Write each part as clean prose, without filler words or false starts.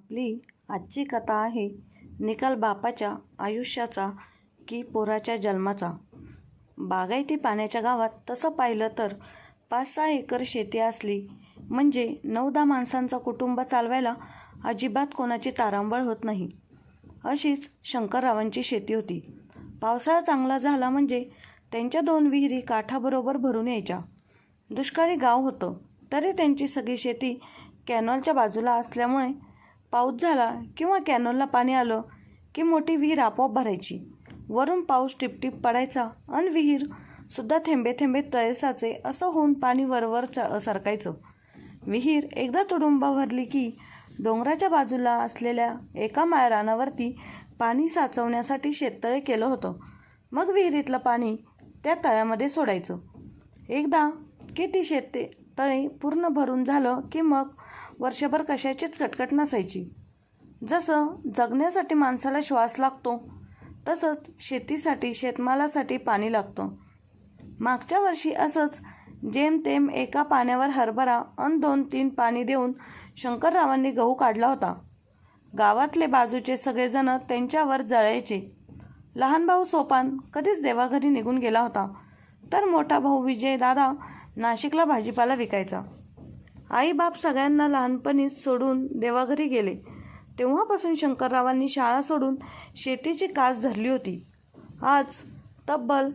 आपली आजची कथा आहे निकाल बापाच्या आयुष्याचा की पोराच्या जन्माचा. बागायती पाण्याच्या गावात तसं पाहिलं तर 5-6 एकर शेती असली म्हणजे 9-10 माणसांचं कुटुंब चालवायला अजिबात कोणाची तारांबळ होत नाही. अशीच शंकररावांची शेती होती. पावसाळा चांगला झाला म्हणजे त्यांच्या 2 विहिरी काठाबरोबर भरून यायच्या. दुष्काळी गाव होतं तरी त्यांची सगळी शेती कॅनॉलच्या बाजूला असल्यामुळे पाऊस झाला किंवा कॅनॉलला पाणी आलं की मोठी विहीर आपोआप भरायची. वरून पाऊस टिपटिप पडायचा आणि विहीरसुद्धा थेंबे थेंबे तळेसाचे असं होऊन पाणी वरवर सरकायचं. विहीर एकदा तुडुंब भरली की डोंगराच्या बाजूला असलेल्या एका रानावरती पाणी साचवण्यासाठी शेततळे केलं होतं. मग विहिरीतलं पाणी त्या तळ्यामध्ये सोडायचं. एकदा की ती शेततळे पूर्ण भरून झालं की मग वर्षभर कशाचीच कटकट नसायची. जसं जगण्यासाठी माणसाला श्वास लागतो तसंच शेतीसाठी शेतमालासाठी पाणी लागतं. मागच्या वर्षी असंच जेमतेम एका पाण्यावर हरभरा आणि 2-3 पाणी देऊन शंकररावांनी गहू काढला होता. गावातले बाजूचे सगळेजण त्यांच्यावर जळायचे. लहान भाऊ सोपान कधीच देवाघरी निघून गेला होता तर मोठा भाऊ विजय दादा नाशिकला भाजीपाला विकायचा. आई बाप सगळ्यांना लहानपणीच सोडून देवाघरी गेले. तेव्हापासून शंकररावांनी शाळा सोडून शेतीची कास धरली होती. आज तब्बल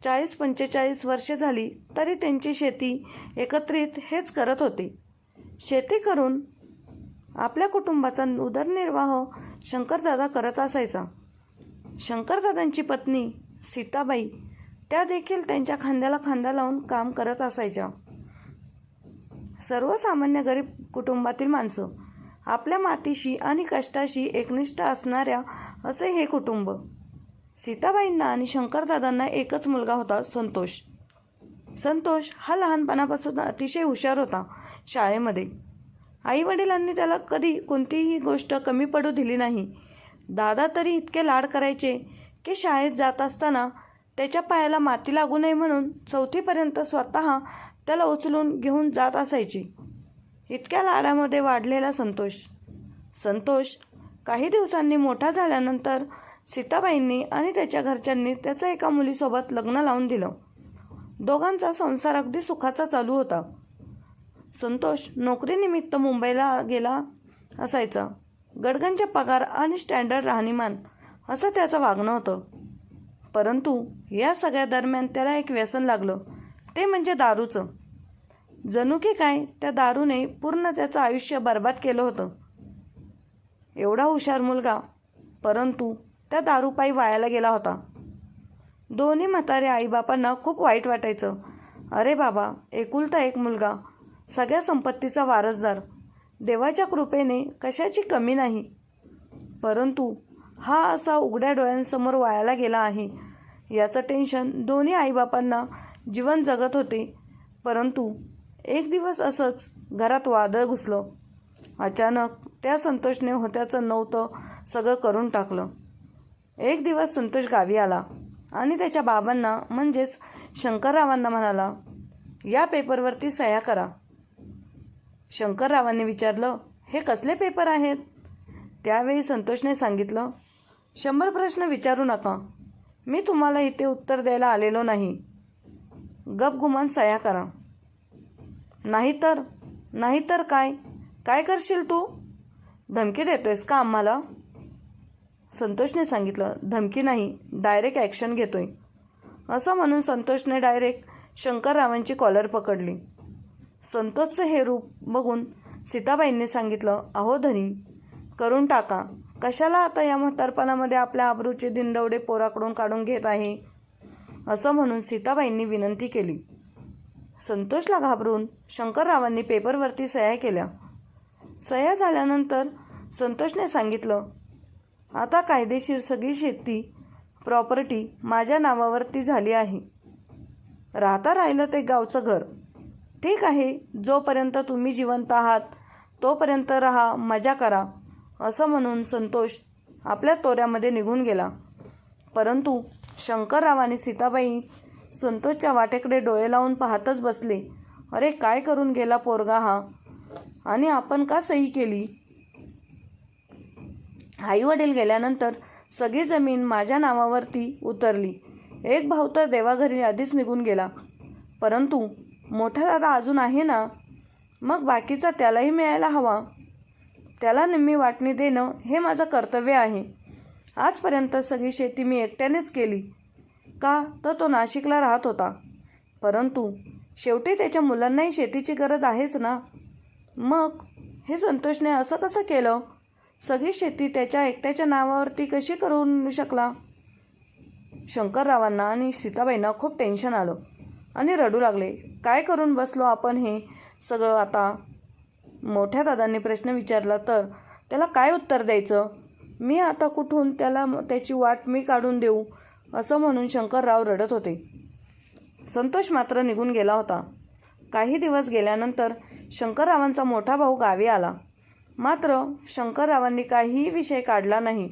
40-45 वर्षे झाली तरी त्यांची शेती एकत्रित हेच करत होते. शेती करून आपल्या कुटुंबाचा उदरनिर्वाह शंकरदादा करत असायचा. शंकरदादांची पत्नी सीताबाई त्या देखील त्यांच्या खांद्याला खांदा लावून काम करत असायच्या. सर्वसामान्य गरीब कुटुंबातील माणसं, आपल्या मातीशी आणि कष्टाशी एकनिष्ठ असणाऱ्या असे हे कुटुंब. सीताबाईंना आणि शंकरदादांना एकच मुलगा होता, संतोष. संतोष हा लहानपणापासून अतिशय हुशार होता शाळेमध्ये. आईवडिलांनी त्याला कधी कोणतीही गोष्ट कमी पडू दिली नाही. दादा तरी इतके लाड करायचे की शाळेत जात असताना त्याच्या पायाला माती लागू नये म्हणून 4थीपर्यंत स्वतः त्याला उचलून घेऊन जात असायचे. इतक्या लाडामध्ये वाढलेला संतोष काही दिवसांनी मोठा झाल्यानंतर सीताबाईंनी आणि त्याच्या घरच्यांनी त्याचं एका मुलीसोबत लग्न लावून दिलं. दोघांचा संसार अगदी सुखाचा चालू होता. संतोष नोकरीनिमित्त मुंबईला गेला असायचा. गडगंज पगार आणि स्टँडर्ड राहणीमान असं त्याचं वागणं होतं. परंतु या सगळ्या दरम्यान त्याला एक व्यसन लागलं, ते म्हणजे दारूचं. जणू की काय त्या दारूने पूर्ण त्याचं आयुष्य बर्बाद केलं होतं. एवढा हुशार मुलगा परंतु त्या दारूपायी वायाला गेला होता. दोन्ही म्हातारे आईबापांना खूप वाईट वाटायचं. अरे बाबा, एकुलता एक मुलगा, सगळ्या संपत्तीचा वारसदार, देवाच्या कृपेने कशाची कमी नाही, परंतु हा असा उघड्या डोळ्यांसमोर वायाला गेला आहे याचं टेन्शन दोन्ही आईबापांना जीवन जगत होते. परंतु एक दिवस असंच घरात वादळ घुसलं. अचानक त्या संतोषने होत्याचं नव्हतं सगळं करून टाकलं. एक दिवस संतोष गावी आला आणि त्याच्या बाबांना म्हणजेच शंकररावांना म्हणाला, या पेपरवरती सह्या करा. शंकररावांनी विचारलं, हे कसले पेपर आहेत? त्यावेळी संतोषने सांगितलं, 100 प्रश्न विचारू नका, मी तुम्हाला इथे उत्तर द्यायला आलेलो नाही. गपगुमान सह्या करा. नाहीतर काय करशील तू? धमकी देतोयस का आम्हाला? संतोषने सांगितलं, धमकी नाही, डायरेक्ट ॲक्शन घेतोय. असं म्हणून संतोषने डायरेक्ट शंकररावांची कॉलर पकडली. संतोषचं हे रूप बघून सीताबाईंनी सांगितलं, अहो धनी, करून टाका. कशाला आता या म्हातारपणामध्ये आपल्या आबरूचे दिंडवडे पोराकडून काढून घेत आहे? असं म्हणून सीताबाईंनी विनंती केली. संतोषला घाबरून शंकररावांनी पेपरवरती सह्या केल्या. सह्या झाल्यानंतर संतोषने सांगितलं, आता कायदेशीर सगळी शेती प्रॉपर्टी माझ्या नावावरती झाली आहे. राहता राहिलं ते गावचं घर. ठीक आहे, जोपर्यंत तुम्ही जिवंत आहात तोपर्यंत राहा, मजा करा. असं म्हणून संतोष आपल्या तोऱ्यामध्ये निघून गेला. परंतु शंकरराव आणि सीताबाई संतोषच्या वाटेकडे डोळे लावून पाहतच बसले. अरे, काय करून गेला पोरगा हा, आणि आपण का सही केली? आई वडील गेल्यानंतर सगळी जमीन माझ्या नावावरती उतरली. एक भाऊ तर देवाघरी आधीच निघून गेला. परंतु मोठा दादा अजून आहे ना, मग बाकीचा त्यालाही मिळायला हवा. त्याला निम्मी वाटणी देणं हे माझं कर्तव्य आहे. आजपर्यंत सगळी शेती मी एकट्यानेच केली. का तर तो नाशिकला राहत होता. परंतु शेवटी त्याच्या मुलांनाही शेतीची गरज आहेच ना. मग हे संतोषने असं कसं केलं? सगळी शेती त्याच्या एकट्याच्या नावावरती कशी करू शकला? शंकररावांना आणि सीताबाईंना खूप टेन्शन आलं आणि रडू लागले. काय करून बसलो आपण हे सगळं आता? मोठ्या दादांनी प्रश्न विचारला तर त्याला काय उत्तर द्यायचं? मी आता कुठून त्याची वाट मी काढून देऊ, असं म्हणून शंकरराव रडत होते. संतोष मात्र निघून गेला होता. काही दिवस गेल्यानंतर शंकररावांचा मोठा भाऊ गावी आला. मात्र शंकररावांनी काहीही विषय काढला नाही.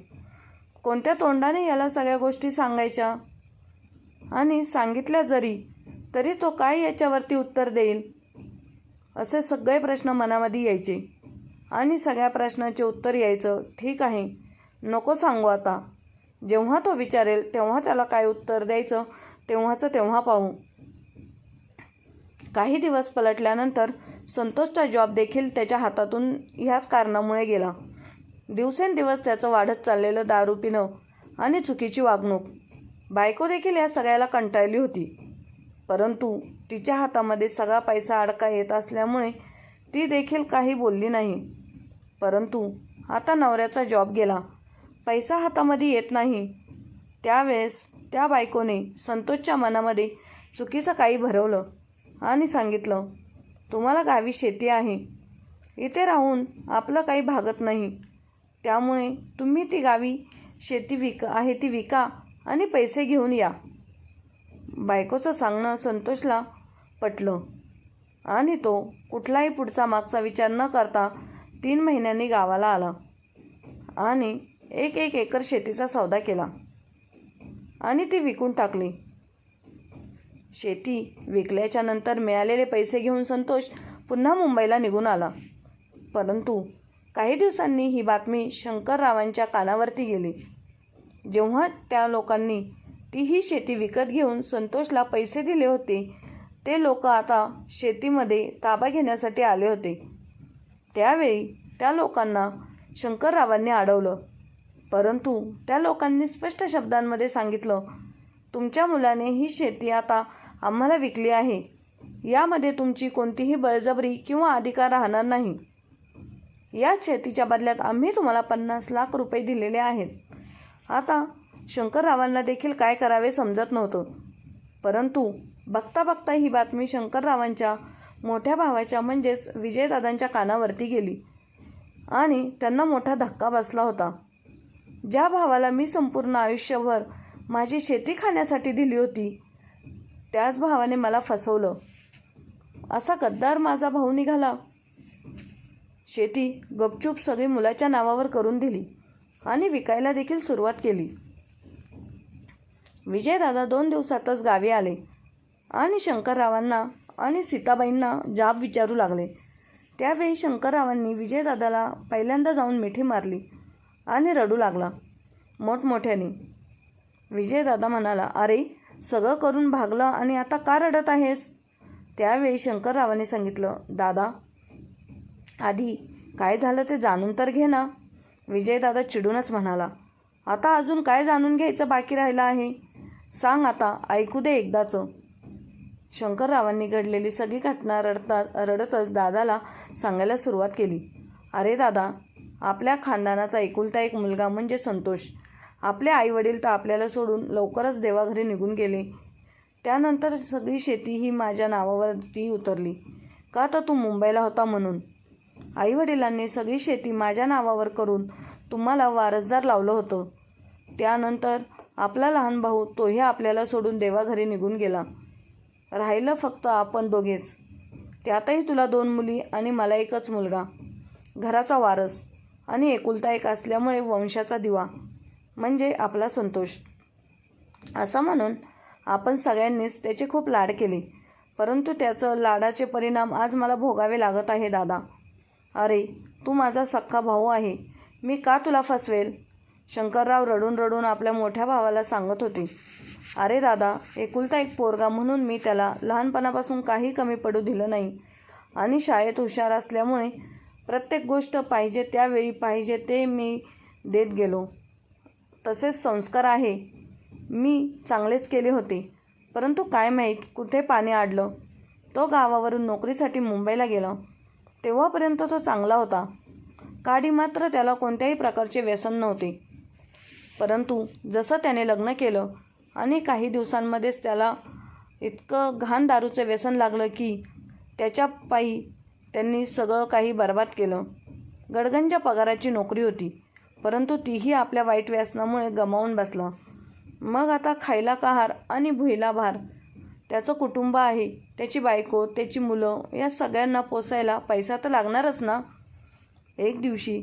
कोणत्या तोंडाने याला सगळ्या गोष्टी सांगायच्या, आणि सांगितल्या तरी तो काय याच्यावरती उत्तर देईल, असे सगळे प्रश्न मनामध्ये यायचे. आणि सगळ्या प्रश्नाचे उत्तर यायचं, ठीक आहे नको सांगू आता, जेव्हा तो विचारेल तेव्हा त्याला काय उत्तर द्यायचं तेव्हा पाहू. काही दिवस पलटल्यानंतर संतोषचा जॉब देखील त्याच्या हातातून ह्याच कारणामुळे गेला. दिवसेंदिवस त्याचं वाढत चाललेलं दारू पिणं आणि चुकीची वागणूक. बायको देखील या सगळ्याला कंटाळली होती. परंतु तिच्या हातामध्ये सगळा पैसा अडका येत असल्यामुळे ती देखील काही बोलली नाही. परंतु आता नवऱ्याचा जॉब गेला, पैसा हातामध्ये येत नाही. त्यावेळेस त्या बायकोने संतोषच्या मनामध्ये चुकीचं काही भरवलं आणि सांगितलं, तुम्हाला गावी शेती आहे, इथे राहून आपलं काही भागत नाही, त्यामुळे तुम्ही ती गावी शेती ती विका आणि पैसे घेऊन या. बायकोचं सांगणं संतोषला पटलं आणि तो कुठलाही पुढचा मागचा विचार न करता 3 महिन्यांनी गावाला आला आणि 1 एकर शेतीचा सौदा केला आणि ती विकून टाकली. शेती विकल्याच्या नंतर मिळालेले पैसे घेऊन संतोष पुन्हा मुंबईला निघून आला. परंतु काही दिवसांनी ही बातमी शंकररावांच्या कानावरती गेली. जेव्हा त्या लोकांनी ही शेती विकत घेऊन संतोषला पैसे दिले होते, ते लोक आता शेतीमध्ये ताबा घेण्यासाठी आले होते. त्यावेळी त्या लोकांना शंकररावांनी अडवलं. परंतु त्या लोकांनी स्पष्ट शब्दांमध्ये सांगितलं, तुमच्या मुलाने ही शेती आता आम्हाला विकली आहे, यामध्ये तुमची कोणतीही बळजबरी किंवा अधिकार राहणार नाही. या शेतीच्या बदल्यात आम्ही तुम्हाला 50 लाख रुपये दिलेले आहेत. आता शंकररावांना देखील काय करावे समजत नव्हतं. परंतु बघता बघता ही बातमी शंकररावांच्या मोठ्या भावाच्या म्हणजेच विजयदादांच्या कानावरती गेली आणि त्यांना मोठा धक्का बसला होता. ज्या भावाला मी संपूर्ण आयुष्यभर माझी शेती खाण्यासाठी दिली होती, त्याच भावाने मला फसवलं. असा गद्दार माझा भाऊ निघाला. शेती गपचूप सगळी मुलाच्या नावावर करून दिली आणि विकायला देखील सुरुवात केली. विजयदादा 2 दिवसातच गावी आले आणि शंकररावांना आणि सीताबाईंना जाब विचारू लागले. त्यावेळी शंकररावांनी विजयदादाला पहिल्यांदा जाऊन मिठी मारली आणि रडू लागला मोठमोठ्याने. विजयदादा म्हणाला, अरे सगळं करून भागलं आणि आता का रडत आहेस? त्यावेळी शंकररावांनी सांगितलं, दादा आधी काय झालं ते जाणून तर घे ना. विजयदादा चिडूनच म्हणाला, आता अजून काय जाणून घ्यायचं बाकी राहिलं आहे? सांग आता, ऐकू दे एकदाचं. शंकररावांनी घडलेली सगळी घटना रडतच दादाला सांगायला सुरुवात केली. अरे दादा, आपल्या खानदानाचा एकुलता एक मुलगा म्हणजे संतोष. आपले आईवडील तर आपल्याला सोडून लवकरच देवाघरी निघून गेले. त्यानंतर सगळी शेती ही माझ्या नावावरती उतरली. का तर तू मुंबईला होता म्हणून. आईवडिलांनी सगळी शेती माझ्या नावावर करून तुम्हाला वारसदार लावलं होतं. त्यानंतर आपला लहान भाऊ तोही आपल्याला सोडून देवाघरी निघून गेला. राहिलं फक्त आपण दोघेच. त्यातही तुला 2 मुली आणि मला एकच मुलगा. घराचा वारस आणि एकुलता एक असल्यामुळे वंशाचा दिवा म्हणजे आपला संतोष. असं म्हणून आपण सगळ्यांनीच त्याचे खूप लाड केले. परंतु त्याचं लाडाचे परिणाम आज मला भोगावे लागत आहे दादा. अरे तू माझा सख्खा भाऊ आहे, मी का तुला फसवेल? शंकरराव रडून रडून आपल्या मोठ्या भावाला सांगत होते. अरे दादा, एकुलता एक पोरगा म्हणून मी त्याला लहानपणापासून काही कमी पडू दिलं नाही आणि शाळेत हुशार असल्यामुळे प्रत्येक गोष्ट पाहिजे त्यावेळी पाहिजे ते मी देत गेलो. तसेच संस्कार आहे मी चांगलेच केले होते. परंतु काय माहीत कुठे पाणी अडलं. तो गावावरून नोकरीसाठी मुंबईला गेला. तेव्हापर्यंत तो चांगला होता. काडी मात्र त्याला कोणत्याही प्रकारचे व्यसन नव्हते. परंतु जसं त्याने लग्न केलं आणि काही दिवसांमध्येच त्याला इतकं घाण दारूचं व्यसन लागलं की त्याच्या पायी त्यांनी सगळं काही बर्बाद केलं. गडगंज पगाराची नोकरी होती, परंतु तीही आपल्या वाईट व्यसनामुळे गमावून बसला. मग आता खायला कहार आणि भुईला भार. त्याचं कुटुंब आहे, त्याची बायको, त्याची मुलं, या सगळ्यांना पोसायला पैसा तर लागणारच ना. एक दिवशी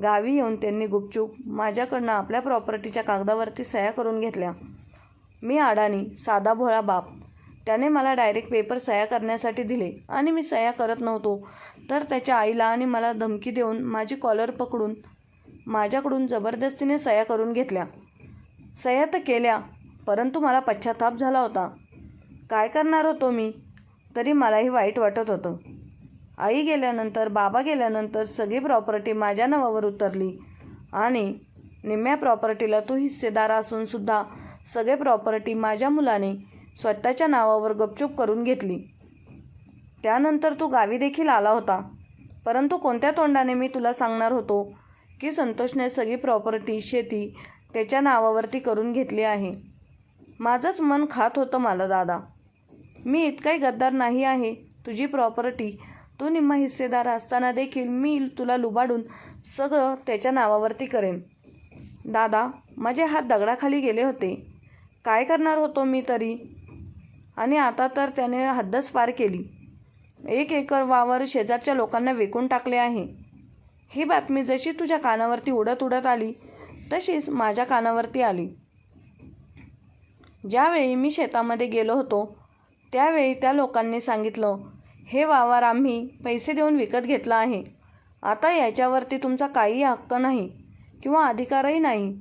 गावी येऊन त्यांनी गुपचूप माझ्याकडनं आपल्या प्रॉपर्टीच्या कागदावरती सह्या करून घेतल्या. मी अडाणी, साधा भोळा बाप. त्याने मला डायरेक्ट पेपर सह्या करण्यासाठी दिले आणि मी सह्या करत नव्हतो तर त्याच्या आईला आणि मला धमकी देऊन माझी कॉलर पकडून माझ्याकडून जबरदस्तीने सह्या करून घेतल्या. सह्या तर केल्या, परंतु मला पश्चाताप झाला होता. काय करणार होतो मी? तरी मलाही वाईट वाटत होतं. आई गेल्यानंतर, बाबा गेल्यानंतर सगळी प्रॉपर्टी माझ्या नावावर उतरली आणि निम्म्या प्रॉपर्टीला तू हिस्सेदार असूनसुद्धा सगळे प्रॉपर्टी माझ्या मुलाने स्वतःच्या नावावर गपचूप करून घेतली. त्यानंतर तू गावी देखील आला होता, परंतु कोणत्या तोंडाने मी तुला सांगणार होतो की संतोषने सगळी प्रॉपर्टी, शेती त्याच्या नावावरती करून घेतली आहे. माझंच मन खात होतं मला दादा. मी इतकाही गद्दार नाही आहे. तुझी प्रॉपर्टी तू निम्मा हिस्सेदार असताना देखील मी तुला लुबाडून सगळं त्याच्या नावावरती करेन. दादा, माझे हात दगडाखाली गेले होते. काय करणार होतो मी तरी? आणि आता तर त्याने हद्दच पार केली. 1 एकर वावर शेजारच्या लोकांना विकून टाकले आहे. ही बातमी जशी तुझ्या कानावरती उडत उडत आली तशीच माझ्या कानावरती आली. ज्यावेळी मी शेतामध्ये गेलो होतो त्यावेळी त्या लोकांनी सांगितलं, हे वावर आम्ही पैसे देऊन विकत घेतला आहे. आता याच्यावरती तुमचा काही हक्क नाही किंवा अधिकारही नाही.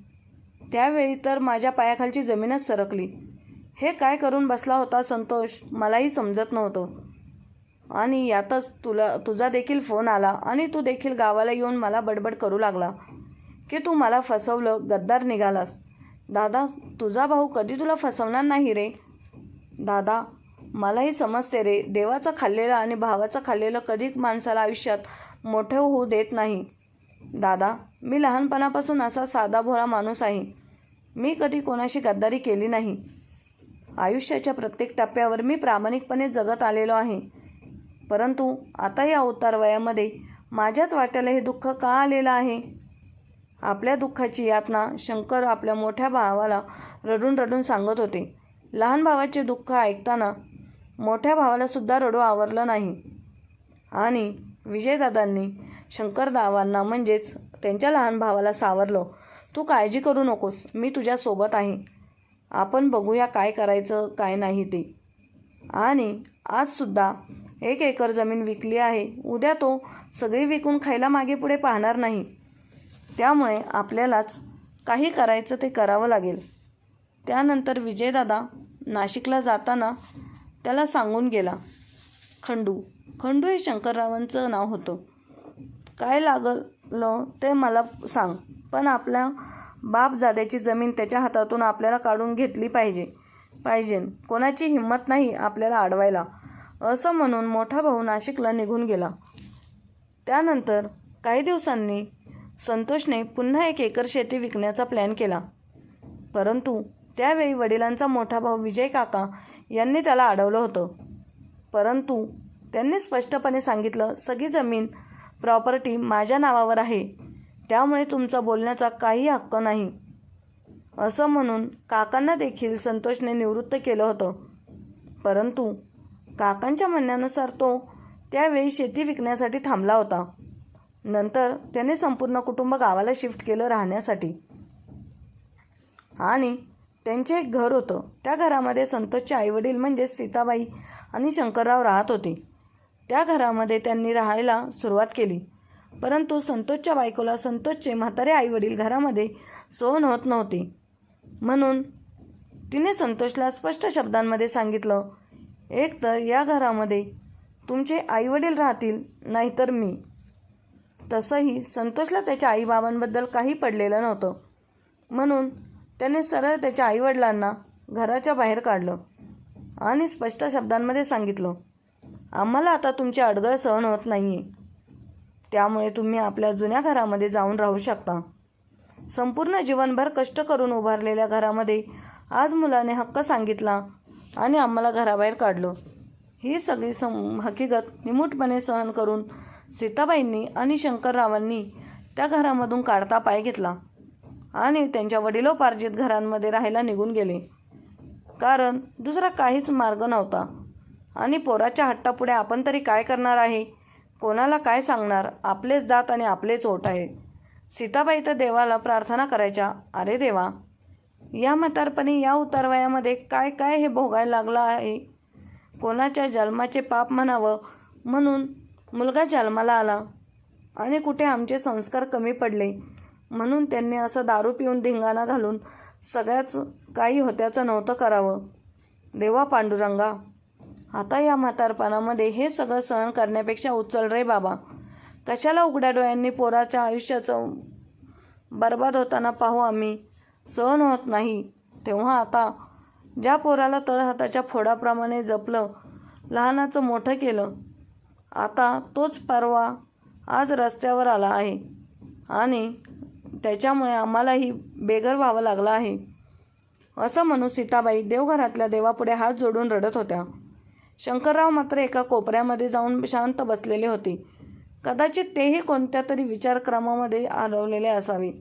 त्यावेळी तर माझ्या पायाखालची जमीनच सरकली. हे काय करून बसला होता संतोष, मलाही समजत नव्हतं. आणि यातच तुझा देखील फोन आला आणि तू देखील गावाला येऊन मला बडबड करू लागला की तू मला फसवलं, गद्दार निघालास. दादा, तुझा भाऊ कधी तुला फसवणार नाही रे. दादा, मलाही समजते रे. देवाचं खाल्लेलं आणि भावाचं खाल्लेलं कधी माणसाला आयुष्यात मोठं होऊ देत नाही. दादा, मी लहानपणापासून असा साधा भोळा माणूस आहे. मी कधी कोणाशी गद्दारी केली नाही. आयुष्याच्या प्रत्येक टप्प्यावर मी प्रामाणिकपणे जगत आलेलो आहे. परंतु आता या अवतार वयामध्ये माझ्याच वाट्याला हे दुःख का आलेलं आहे? आपल्या दुःखाची यातना शंकर आपल्या मोठ्या भावाला रडून रडून सांगत होते. लहान भावाचे दुःख ऐकताना मोठ्या भावालासुद्धा रडू आवरलं नाही. आणि विजयदादांनी शंकरदावांना म्हणजेच त्यांच्या लहान भावाला सावरलं. तू काळजी करू नकोस, मी तुझ्यासोबत आहे. आपण बघूया काय करायचं काय नाही ते. आणि आजसुद्धा 1 एकर जमीन विकली आहे. उद्या तो सगळी विकून खायला मागे पुढे पाहणार नाही. त्यामुळे आपल्यालाच काही करायचं ते करावं लागेल. त्यानंतर विजयदादा नाशिकला जाताना त्याला सांगून गेला. खंडू हे शंकररावांचं नाव होतं. काय लागलं ते मला सांग, पण आपल्या बापजाद्याची जमीन त्याच्या हातातून आपल्याला काढून घेतली पाहिजे. कोणाची हिंमत नाही आपल्याला अडवायला, असं म्हणून मोठा भाऊ नाशिकला निघून गेला. त्यानंतर काही दिवसांनी संतोषने पुन्हा 1 एकर शेती विकण्याचा प्लॅन केला. परंतु त्यावेळी वडिलांचा मोठा भाऊ विजय काका यांनी त्याला अडवलं होतं. परंतु त्यांनी स्पष्टपणे सांगितलं, सगळी जमीन प्रॉपर्टी माझ्या नावावर आहे, त्यामुळे तुमचा बोलण्याचा काही हक्क नाही. असं म्हणून काकांना देखील संतोषने निवृत्त केलं होतं. परंतु काकांच्या म्हणण्यानुसार तो त्यावेळी शेती विकण्यासाठी थांबला होता. नंतर त्याने संपूर्ण कुटुंब गावाला शिफ्ट केलं राहण्यासाठी. आणि त्यांचे एक घर होतं. त्या घरामध्ये संतोषचे आईवडील म्हणजेच सीताबाई आणि शंकरराव राहत होते. त्या घरामध्ये त्यांनी राहायला सुरुवात केली. परंतु संतोषच्या बायकोला संतोषचे म्हातारे आईवडील घरामध्ये सहन होत नव्हते. म्हणून तिने संतोषला स्पष्ट शब्दांमध्ये सांगितलं, एक तर या घरामध्ये तुमचे आईवडील राहतील, नाहीतर मी. तसंही संतोषला त्याच्या आईबाबांबद्दल काही पडलेलं नव्हतं. म्हणून त्याने सरळ त्याच्या आईवडिलांना घराच्या बाहेर काढलं आणि स्पष्ट शब्दांमध्ये सांगितलं, आम्हाला आता तुमची अडगळ सहन होत नाही आहे. त्यामुळे तुम्ही आपल्या जुन्या घरामध्ये जाऊन राहू शकता. संपूर्ण जीवनभर कष्ट करून उभारलेल्या घरामध्ये आज मुलाने हक्क सांगितला आणि आम्हाला घराबाहेर काढलं. ही सगळी हकीकत निमूटपणे सहन करून सीताबाईंनी आणि शंकररावांनी त्या घरामधून काढता पाय घेतला आणि त्यांच्या वडिलोपार्जित घरांमध्ये राहायला निघून गेले. कारण दुसरा काहीच मार्ग नव्हता. आणि पोराच्या हट्टापुढे आपण तरी काय करणार आहे? कोणाला काय सांगणार? आपलेच दात आणि आपलेच ओठ आहे. सीताबाई तर देवाला प्रार्थना करायच्या, अरे देवा, या म्हातारपणी या उतारवयामध्ये काय काय हे भोगायला लागलं आहे. कोणाच्या जन्माचे पाप म्हणावं म्हणून मुलगा जन्माला आला आणि कुठे आमचे संस्कार कमी पडले म्हणून त्यांनी असं दारू पिऊन धिंगाणा घालून सगळ्याच काही होत्याचं नव्हतं करावं. देवा पांडुरंगा, आता या म्हातारपणामध्ये हे सगळं सहन करण्यापेक्षा उचल रे बाबा. कशाला उघड्या डोळ्यांनी पोराच्या आयुष्याचं बर्बाद होताना पाहू आम्ही. सहन होत नाही. तेव्हा आता ज्या पोराला तळहाताच्या फोडाप्रमाणे जपलं, लहानाचं मोठं केलं, आता तोच परवा आज रस्त्यावर आला आहे आणि त्याच्यामुळे आम्हालाही बेघर व्हावं लागलं आहे. असं म्हणून सीताबाई देवघरातल्या देवापुढे हात जोडून रडत होत्या. शंकरराव मात्र एका कोपऱ्यामध्ये जाऊन शांत बसलेले होते. कदाचित तेही कोणत्या तरी विचारक्रमामध्ये हरवलेले असावे.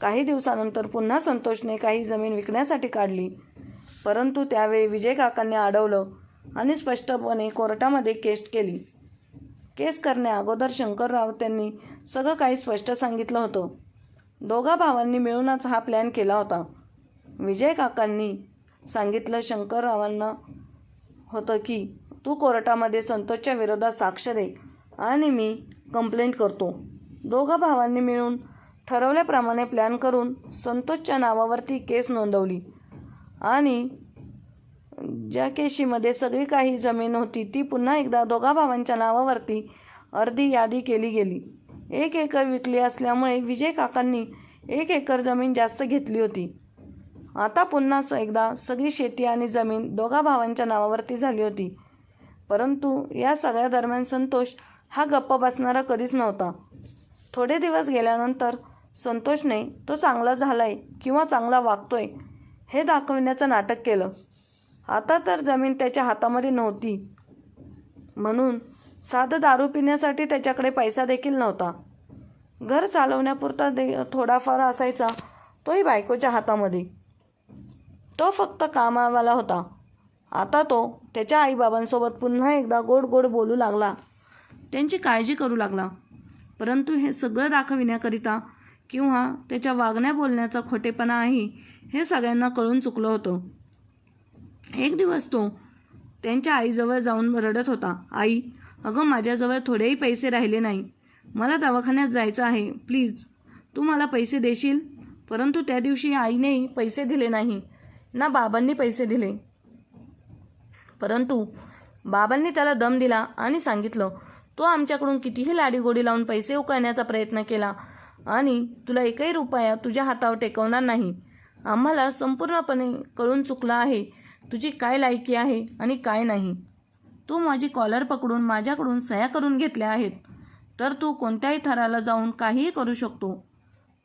काही दिवसानंतर पुन्हा संतोषने काही जमीन विकण्यासाठी काढली. परंतु त्यावेळी विजय काकांनी अडवलं आणि स्पष्टपणे कोर्टामध्ये केस केली. केस करण्या अगोदर शंकरराव त्यांनी सगळं काही स्पष्ट सांगितलं होतं. दोघा भावांनी मिळूनच हा प्लॅन केला होता. विजय काकांनी सांगितलं शंकररावांना होतं की तू कोर्टामध्ये संतोषच्या विरोधात साक्ष दे आणि मी कंप्लेंट करतो. दोघा भावांनी मिळून ठरवल्याप्रमाणे प्लॅन करून संतोषच्या नावावरती केस नोंदवली आणि ज्या केशीमध्ये सगळी काही जमीन होती ती पुन्हा एकदा दोघा भावांच्या नावावरती अर्धी यादी केली गेली. 1 एकर विकली असल्यामुळे विजय काकांनी 1 एकर जमीन जास्त घेतली होती. आता पुन्हा एकदा सगळी शेती आणि जमीन दोघा भावांच्या नावावरती झाली होती. परंतु या सगळ्या दरम्यान संतोष हा गप्प बसणारा कधीच नव्हता. थोडे दिवस गेल्यानंतर संतोषने तो चांगला झालाय किंवा चांगला वागतोय हे दाखवण्याचं नाटक केलं. आता तर जमीन त्याच्या हातामध्ये नव्हती, म्हणून साधं दारू पिण्यासाठी त्याच्याकडे पैसा देखील नव्हता. घर चालवण्यापुरता थोडाफार असायचा, तोही बायकोच्या हातामध्ये. तो फक्त कामावाला होता. आता तो त्याच्या आईबाबांसोबत पुन्हा एकदा गोड गोड बोलू लागला, त्यांची काळजी करू लागला. परंतु हे सगळं दाखविण्याकरिता किंवा त्याच्या वागण्या बोलण्याचा खोटेपणा आहे हे सगळ्यांना कळून चुकलं होतं. एक दिवस तो त्यांच्या आईजवळ जाऊन रडत होता, आई, अगं माझ्याजवळ थोडेही पैसे राहिले नाही. मला दवाखान्यात जायचं आहे. प्लीज तू मला पैसे देशील? परंतु त्या दिवशी आईनेही पैसे दिले नाही ना बाबांनी पैसे दिले. परंतु बाबांनी त्याला दम दिला आणि सांगितलं, तो आमच्याकडून कितीही लाडीगोडी लावून पैसे उकळण्याचा प्रयत्न केला आणि तुला एकही रुपया तुझ्या हातावर टेकवणार नाही. आम्हाला संपूर्णपणे कळून चुकलं आहे तुझी काय लायकी आहे आणि काय नाही. तू माझी कॉलर पकडून माझ्याकडून सह्या करून घेतल्या आहेत, तर तू कोणत्याही थराला जाऊन काहीही करू शकतो.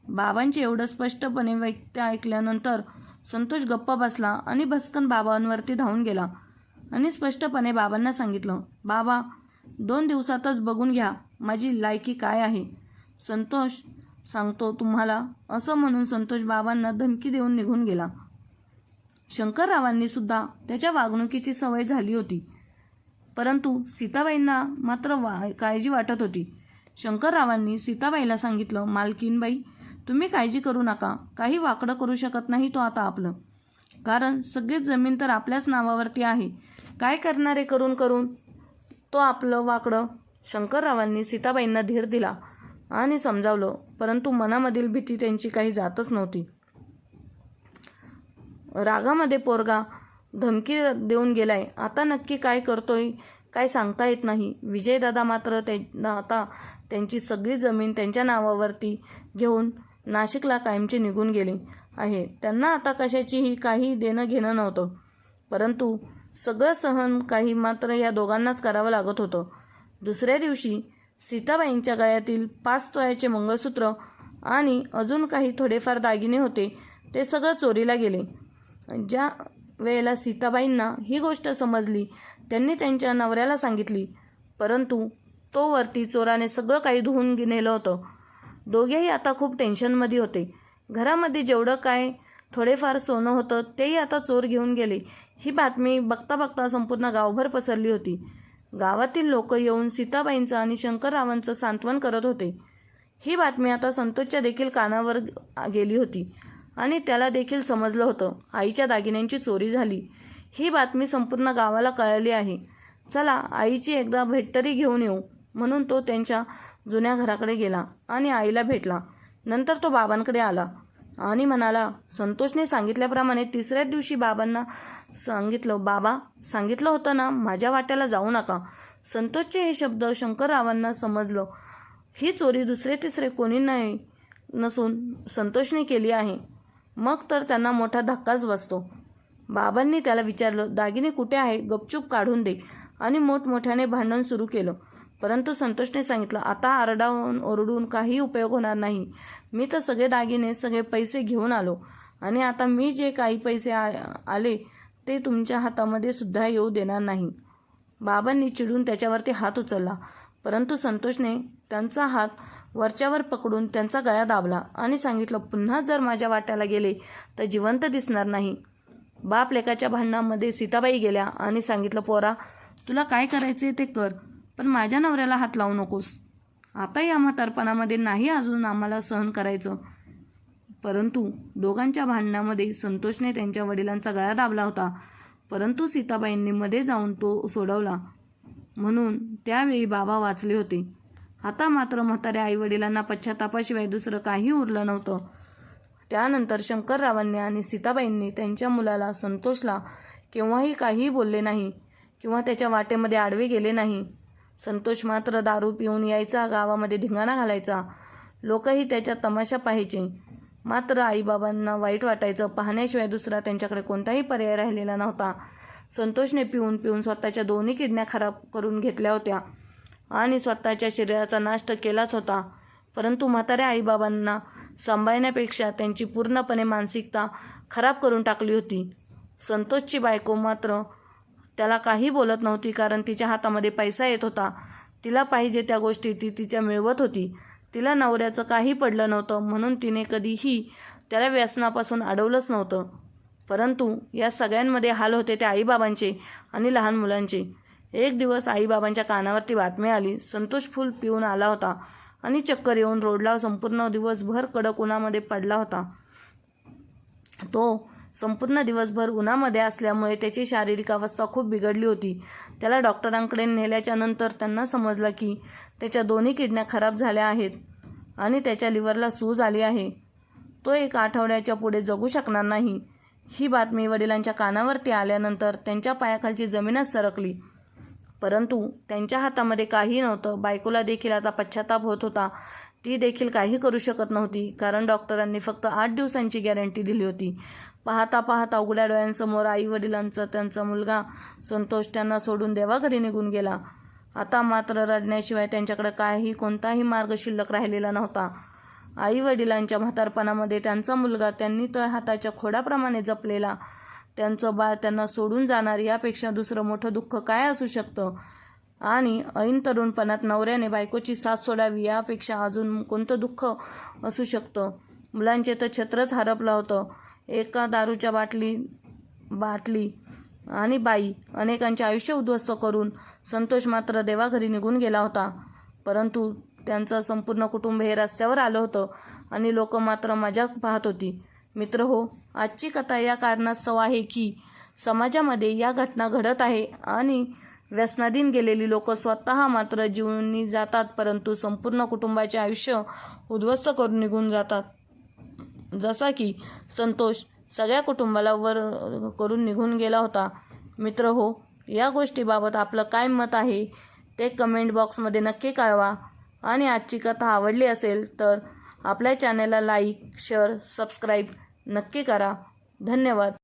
बाबांचे एवढं स्पष्टपणे वक्तव्य ऐकल्यानंतर संतोष गप्प बसला आणि भस्कन बाबांवरती धावून गेला आणि स्पष्टपणे बाबांना सांगितलं, बाबा 2 दिवसातच बघून घ्या माझी लायकी काय आहे. संतोष सांगतो तुम्हाला, असं म्हणून संतोष बाबांना धमकी देऊन निघून गेला. शंकररावांनी सुद्धा त्याच्या वागणुकीची सवय झाली होती. परंतु सीताबाईंना मात्र काळजी वाटत होती. शंकररावांनी सीताबाईला सांगितलं, मालकीनबाई, तुम्ही काळजी करू नका. काही वाकडं करू शकत नाही तो आता आपलं. कारण सगळीच जमीन तर आपल्याच नावावरती आहे. काय करणारे करून करून तो आपलं वाकडं. शंकररावांनी सीताबाईंना धीर दिला आणि समजावलं, परंतु मनामधील भीती त्यांची काही जातच नव्हती. रागामध्ये पोरगा धमकी देऊन गेलाय. आता नक्की काय करतोय काय सांगता येत नाही. विजयदादा मात्र आता त्यांची सगळी जमीन त्यांच्या नावावरती घेऊन नाशिकला कायमचे निघून गेले आहे. त्यांना आता कशाचीही काही देणं घेणं नव्हतं, परंतु सगळं सहन काही मात्र या दोघांनाच करावं लागत होतं. दुसऱ्या दिवशी सीताबाईंच्या गळ्यातील 5 तोळ्याचे मंगळसूत्र आणि अजून काही थोडेफार दागिने होते ते सगळं चोरीला गेले. ज्या वेळेला सीताबाईंना ही गोष्ट समजली त्यांनी त्यांच्या नवऱ्याला सांगितली, परंतु तो वरती चोराने सगळं काही धुवून नेलं होतं. दोघेही आता खूप टेन्शनमध्ये होते. घरामध्ये जेवढं काय थोडेफार सोनं होतं तेही आता चोर घेऊन गेले. ही बातमी बघता बघता संपूर्ण गावभर पसरली होती. गावातील लोक येऊन सीताबाईंचं आणि शंकररावांचं सांत्वन करत होते. ही बातमी आता संतोषच्या देखील कानावर गेली होती आणि त्याला देखील समजलं होतं आईच्या दागिन्यांची चोरी झाली. ही बातमी संपूर्ण गावाला कळली आहे. चला आईची एकदा भेट तरी घेऊन येऊ म्हणून तो त्यांच्या जुन्या घराकडे गेला आणि आईला भेटला. नंतर तो बाबांकडे आला आणि म्हणाला, संतोषने सांगितल्याप्रमाणे तिसऱ्या दिवशी बाबांना सांगितलं, बाबा सांगितलं होतं ना माझ्या वाट्याला जाऊ नका. संतोषचे हे शब्द शंकररावांना समजलं. ही चोरी दुसरे तिसरे कोणी नसून संतोषने केली आहे. मग तर त्यांना मोठा धक्काच बसतो. बाबांनी त्याला विचारलं, दागिने कुठे आहे, गपचूप काढून दे, आणि मोठमोठ्याने भांडण सुरू केलं. परंतु संतोषने सांगितलं, आता आरडावून ओरडून काही उपयोग होणार नाही. मी तर सगळे दागिने सगळे पैसे घेऊन आलो आणि आता मी जे काही पैसे आले ते तुमच्या हातामध्ये सुद्धा येऊ देणार नाही. बाबांनी चिडून त्याच्यावरती हात उचलला, परंतु संतोषने त्यांचा हात वरच्यावर पकडून त्यांचा गळा दाबला आणि सांगितलं, पुन्हा जर माझ्या वाट्याला गेले तर जिवंत दिसणार नाही. बाप लेकाच्या भांडणामध्ये सीताबाई गेल्या आणि सांगितलं, पोरा तुला काय करायचे ते कर, पण माझ्या नवऱ्याला हात लावू नकोस. आता या म्हातारपणामध्ये नाही अजून आम्हाला सहन करायचं. परंतु दोघांच्या भांडणामध्ये संतोषने त्यांच्या वडिलांचा गळा दाबला होता, परंतु सीताबाईंनी मध्ये जाऊन तो सोडवला म्हणून त्यावेळी बाबा वाचले होते. आता मात्र म्हाताऱ्या आईवडिलांना पश्चातापाशिवाय दुसरं काही उरलं नव्हतं. त्यानंतर शंकररावांनी आणि सीताबाईंनी त्यांच्या मुलाला संतोषला केव्हाही काहीही बोलले नाही किंवा त्याच्या वाटेमध्ये आडवे गेले नाही. संतोष मात्र दारू पिऊन यायचा, गावामध्ये धिंगाणा घालायचा. लोकही त्याच्या तमाशा पाहायचे. मात्र आईबाबांना वाईट वाटायचं. पाहण्याशिवाय दुसरा त्यांच्याकडे कोणताही पर्याय राहिलेला नव्हता. संतोषने पिऊन पिऊन स्वतःच्या दोन्ही किडन्या खराब करून घेतल्या होत्या आणि स्वतःच्या शरीराचा नाश केलाच होता. परंतु म्हाताऱ्या आईबाबांना सांभाळण्यापेक्षा त्यांची पूर्णपणे मानसिकता खराब करून टाकली होती. संतोषची बायको मात्र त्याला काही बोलत नव्हती, कारण तिच्या हातामध्ये पैसा येत होता. तिला पाहिजे त्या गोष्टी ती तिच्या मिळवत होती. तिला नवऱ्याचं काही पडलं नव्हतं म्हणून तिने कधीही त्याला व्यसनापासून अडवलंच नव्हतं. परंतु या सगळ्यांमध्ये हाल होते त्या आईबाबांचे आणि लहान मुलांचे. एक दिवस आईबाबांच्या कानावरती बातमी आली. संतोष फुल पिऊन आला होता आणि चक्कर येऊन रोडला संपूर्ण दिवसभर कडक उन्हामध्ये पडला होता. तो संपूर्ण दिवसभर उन्हामध्ये असल्यामुळे त्याची शारीरिक अवस्था खूप बिघडली होती. त्याला डॉक्टरांकडे नेल्याच्या नंतर त्यांना समजलं की त्याच्या दोन्ही किडन्या खराब झाल्या आहेत आणि त्याच्या लिव्हरला सूज आली आहे. तो 1 आठवड्याच्या पुढे जगू शकणार नाही. ही बातमी वडिलांच्या कानावरती आल्यानंतर त्यांच्या पायाखालची जमीनच सरकली. परंतु त्यांच्या हातामध्ये काही नव्हतं. बायकोला देखील आता पश्चाताप होत होता. ती देखील काही करू शकत नव्हती, कारण डॉक्टरांनी फक्त 8 दिवसांची गॅरंटी दिली होती. पाहता पाहता उघड्या डोळ्यांसमोर आई वडिलांचा त्यांचा मुलगा संतोष त्यांना सोडून देवाघरी निघून गेला. आता मात्र रडण्याशिवाय त्यांच्याकडे कोणताही मार्ग शिल्लक राहिलेला नव्हता. आई वडिलांच्या म्हातारपणामध्ये त्यांचा मुलगा त्यांनी तर हाताच्या खोडाप्रमाणे जपलेला त्यांचं बाळ त्यांना सोडून जाणार, यापेक्षा दुसरं मोठं दुःख काय असू शकतं. आणि ऐन तरुणपणात नवऱ्याने बायकोची साथ सोडावी यापेक्षा अजून कोणतं दुःख असू शकतं. मुलांचे तर छत्रच हरपलं होतं. एका दारूच्या बाटली आणि बाई अनेकांचे आयुष्य उद्ध्वस्त करून संतोष मात्र देवाघरी निघून गेला होता. परंतु त्यांचं संपूर्ण कुटुंब हे रस्त्यावर आलं होतं आणि लोक मात्र मजा पाहत होती. मित्र हो, आजची कथा या कारणास्तव आहे की समाजामध्ये या घटना घडत आहे आणि व्यसनाधीन गेलेली लोक स्वतः मात्र जीवनी जातात, परंतु संपूर्ण कुटुंबाचे आयुष्य उद्ध्वस्त करून निघून जातात. जसा की संतोष सगळ्या कुटुंबाला वर करून निघून गेला होता. मित्र हो, या गोष्टीबाबत आपलं काय मत आहे ते कमेंट बॉक्समध्ये नक्की कळवा. आणि आजची कथा आवडली असेल तर आपल्या चॅनलला लाईक, शेअर, सबस्क्राईब नक्की करा. धन्यवाद.